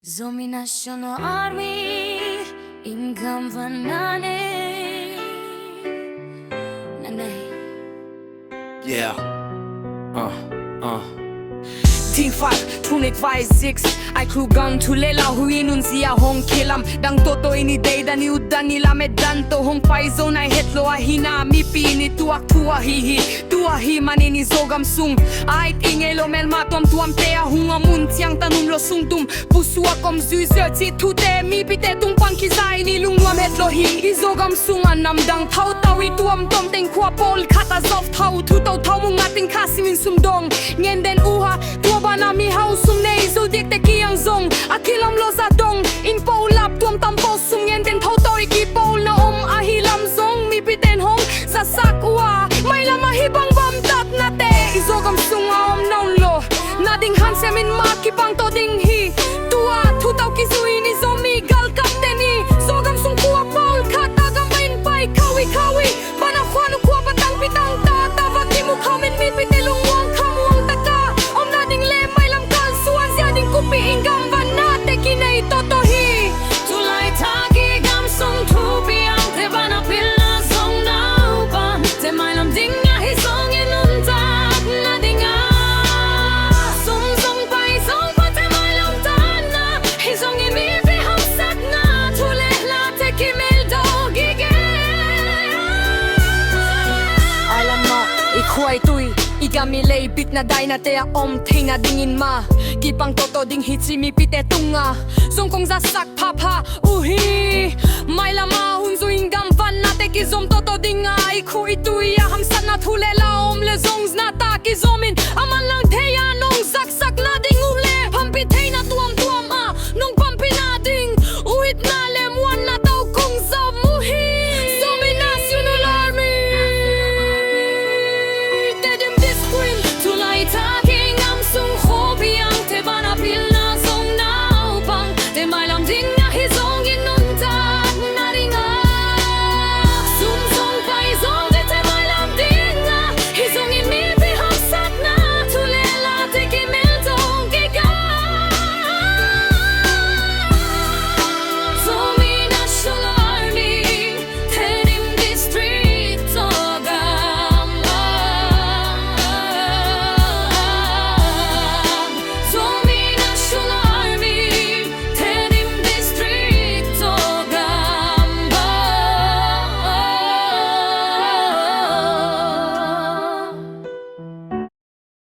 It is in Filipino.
Zomi National Army in Gamvan Yeah. Team 5, tunit 5-6 Ay Kawlgam tulela huihnun siya hong kilam Dang toto ini deihdan ni utdan ni namdang to hong paizon ay hetlo ahihi mipi ni tuak ahihi.Tua manini Zogam sung ay ngeiloh melma tuamtuam theih hungamun ciangtan omlo sungtum pusuak zeuhzeuh thute mipi tungpan kiza ini nuam hetlo Zogam sungan namdang thautawi tuamtuam khua pawlkhat tawh mong ating kasimin sumdong ngenden uha Tua nami hausum ngeiloh te kiang zong kilam lo sa dong in pawlap tuamtuam posum ngenden thautawi ki pawl na ahilam zong mipi hong sa sakwa may lamahibang bamtat na te Zogam sunga omlo nading hansemin makipang to theih Tua thutaw kisui ni Zomi Galkap teni Zogam sung khua pawlkhat tagamain pai kawi bana khua patang pitang tawh mu khamin mipi lungwang khamuang taka nading le may lam kal suan sia ding kupi in Gamvan te kinai toto tulai taki gam sung thupi ang te bana pilna song naupan te may lam ding hi song in untak nading sung pai song pa te may lam tan na hi song in mipi hamsat na tule la te kimel dogige alam mo ikhua tui igamilay bit na day na te ting na dingin ma gipang toto ding hitsi mipi tunga sungkong zasak papa uhi may lama hunzuing Gamvan na te kizom toto ding ikhua tui hamsat na tule la omlo zongs na ta kizomin aman lang theih nong zaksak na ding